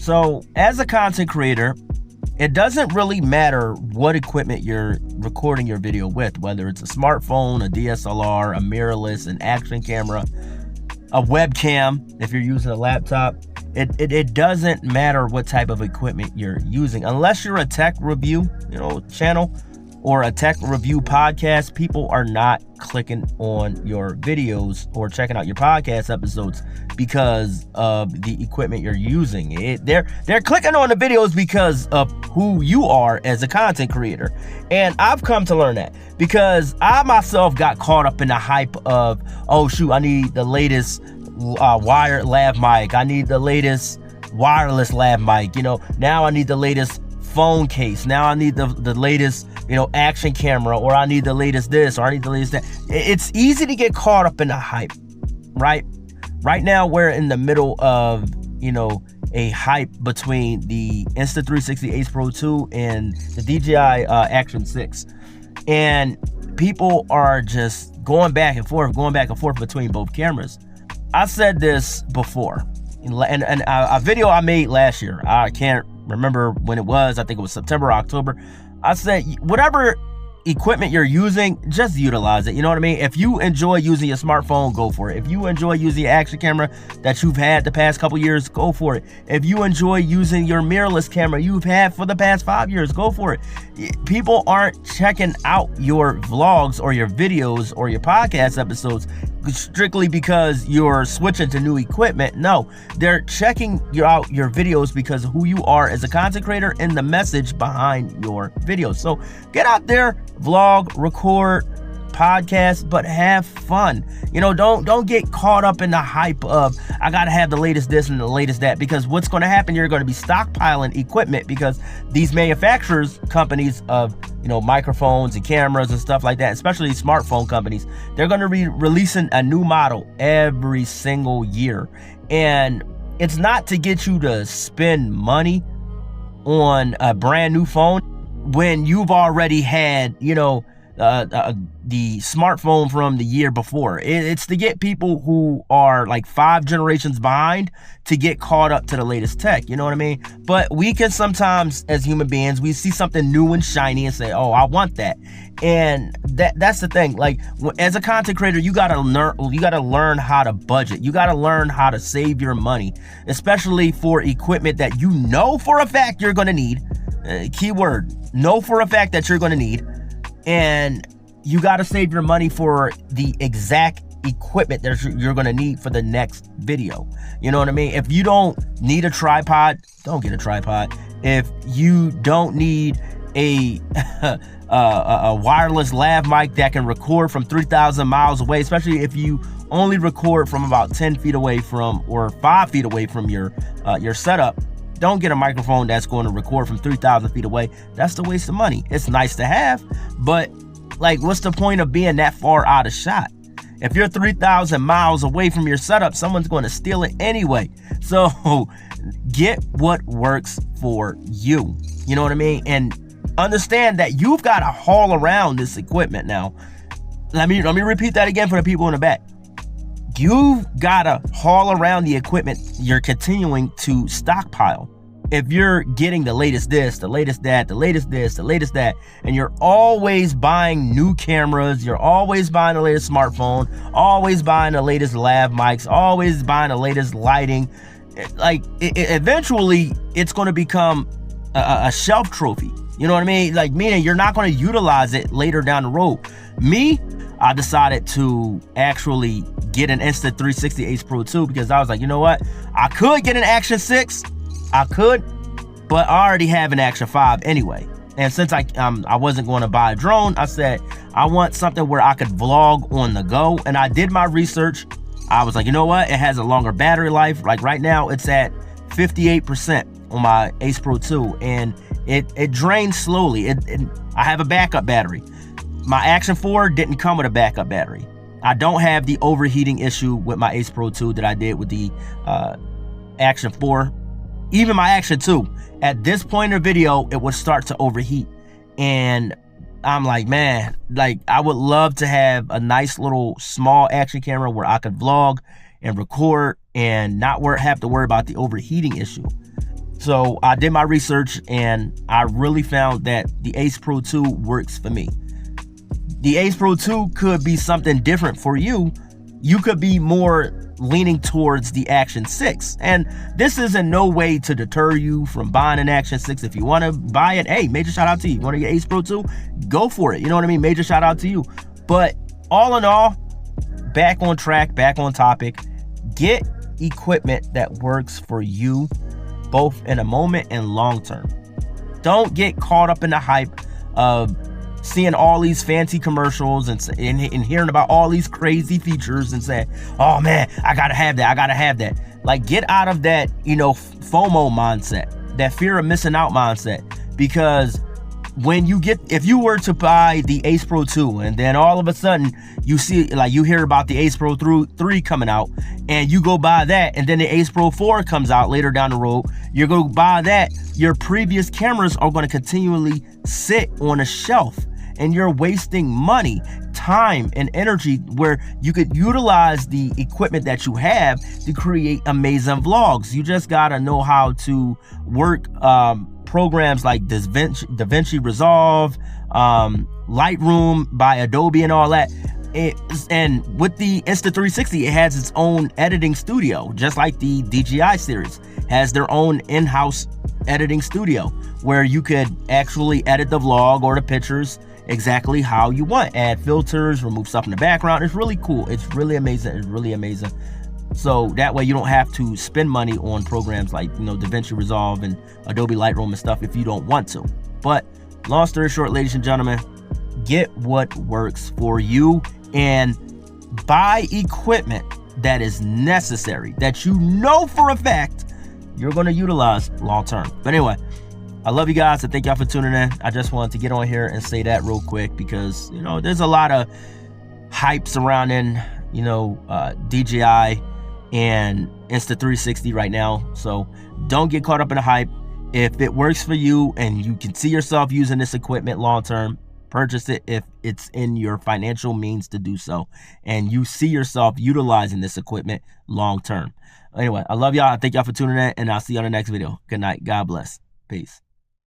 So as a content creator, it doesn't really matter what equipment you're recording your video with, whether it's a smartphone, a DSLR, a mirrorless, an action camera, a webcam, if you're using a laptop. It doesn't matter what type of equipment you're using, unless you're a tech review, channel or a tech review podcast. People are not clicking on your videos or checking out your podcast episodes because of the equipment you're using. They're clicking on the videos because of who you are as a content creator. And I've come to learn that because I myself got caught up in the hype of, oh shoot, I need the latest wired lav mic. I need the latest wireless lav mic. Now I need the latest phone case. Now I need the latest, action camera, or I need the latest this, or I need the latest that. It's easy to get caught up in the hype, right? Right now we're in the middle of, a hype between the Insta360 Ace Pro 2 and the DJI Action 6. And people are just going back and forth between both cameras. I said this before, and a video I made last year, I can't remember when it was, I think it was September or October. I said, whatever equipment you're using, just utilize it. You know what I mean? If you enjoy using your smartphone, go for it. If you enjoy using your action camera that you've had the past couple years, go for it. If you enjoy using your mirrorless camera you've had for the past 5 years, go for it. People aren't checking out your vlogs or your videos or your podcast episodes strictly because you're switching to new equipment. No, they're checking out your videos because of who you are as a content creator and the message behind your videos. So get out there, vlog, record, podcast, but have fun. Don't get caught up in the hype of, I gotta have the latest this and the latest that, because what's going to happen, you're going to be stockpiling equipment because these manufacturers, companies of microphones and cameras and stuff like that, especially smartphone companies, they're going to be releasing a new model every single year. And it's not to get you to spend money on a brand new phone when you've already had the smartphone from the year before. It's to get people who are like 5 generations behind to get caught up to the latest tech. You know what I mean? But we can sometimes, as human beings, we see something new and shiny and say, oh, I want that. And that's the thing. Like, as a content creator, you gotta learn how to budget. You gotta learn how to save your money, especially for equipment that you know for a fact you're gonna need. Keyword, know for a fact that you're gonna need. And you got to save your money for the exact equipment that you're going to need for the next video. You know what I mean? If you don't need a tripod, don't get a tripod. If you don't need a wireless lav mic that can record from 3,000 miles away, especially if you only record from about 10 feet away from, or 5 feet away from your setup, don't get a microphone that's going to record from 3,000 feet away. That's the waste of money. It's nice to have, but like, what's the point of being that far out of shot? If you're 3,000 miles away from your setup, someone's going to steal it anyway. So get what works for you. You know what I mean? And understand that you've got to haul around this equipment now. Let me repeat that again for the people in the back. You've got to haul around the equipment you're continuing to stockpile. If you're getting the latest this, the latest that, the latest this, the latest that, and you're always buying new cameras, you're always buying the latest smartphone, always buying the latest lav mics, always buying the latest lighting, eventually it's going to become a shelf trophy. You know what I mean? Like, meaning you're not going to utilize it later down the road. Me, I decided to actually get an Insta360 Ace Pro 2 because I was like, you know what? I could get an Action 6. I could, but I already have an Action 5 anyway. And since I wasn't going to buy a drone, I said, I want something where I could vlog on the go. And I did my research. I was like, you know what? It has a longer battery life. Like right now, it's at 58% on my Ace Pro 2. And it drains slowly. I have a backup battery. My Action 4 didn't come with a backup battery. I don't have the overheating issue with my Ace Pro 2 that I did with the Action 4. Even my Action 2, at this point in the video, it would start to overheat. And I'm like, man, like, I would love to have a nice little small action camera where I could vlog and record and not have to worry about the overheating issue. So I did my research and I really found that the Ace Pro 2 works for me. The Ace Pro 2 could be something different for you. You could be more leaning towards the Action 6. And this is in no way to deter you from buying an Action 6. If you want to buy it, hey, major shout out to you. You want to get Ace Pro 2? Go for it. You know what I mean? Major shout out to you. But all in all, back on track, back on topic. Get equipment that works for you, both in a moment and long term. Don't get caught up in the hype of seeing all these fancy commercials and hearing about all these crazy features and saying, oh man, I gotta have that, I gotta have that. Like, get out of that, FOMO mindset, that fear of missing out mindset. Because if you were to buy the Ace Pro 2 and then all of a sudden you see, like, you hear about the Ace Pro 3 coming out and you go buy that, and then the Ace Pro 4 comes out later down the road, you're going to buy that, your previous cameras are going to continually sit on a shelf and you're wasting money, time, and energy where you could utilize the equipment that you have to create amazing vlogs. You just got to know how to work programs like DaVinci Resolve, Lightroom by Adobe and all that. And with the Insta360, it has its own editing studio, just like the DJI series has their own in-house editing studio where you could actually edit the vlog or the pictures exactly how you want. Add filters, remove stuff in the background. It's really cool. It's really amazing. It's really amazing. So that way you don't have to spend money on programs like, DaVinci Resolve and Adobe Lightroom and stuff if you don't want to. But long story short, ladies and gentlemen, get what works for you and buy equipment that is necessary, that you know for a fact you're going to utilize long term. But anyway, I love you guys. I thank y'all for tuning in. I just wanted to get on here and say that real quick because, there's a lot of hype surrounding, DJI and Insta360 right now. So don't get caught up in the hype. If it works for you and you can see yourself using this equipment long term, purchase it if it's in your financial means to do so and you see yourself utilizing this equipment long term. Anyway, I love y'all. I thank y'all for tuning in, and I'll see you on the next video. Good night. God bless. Peace.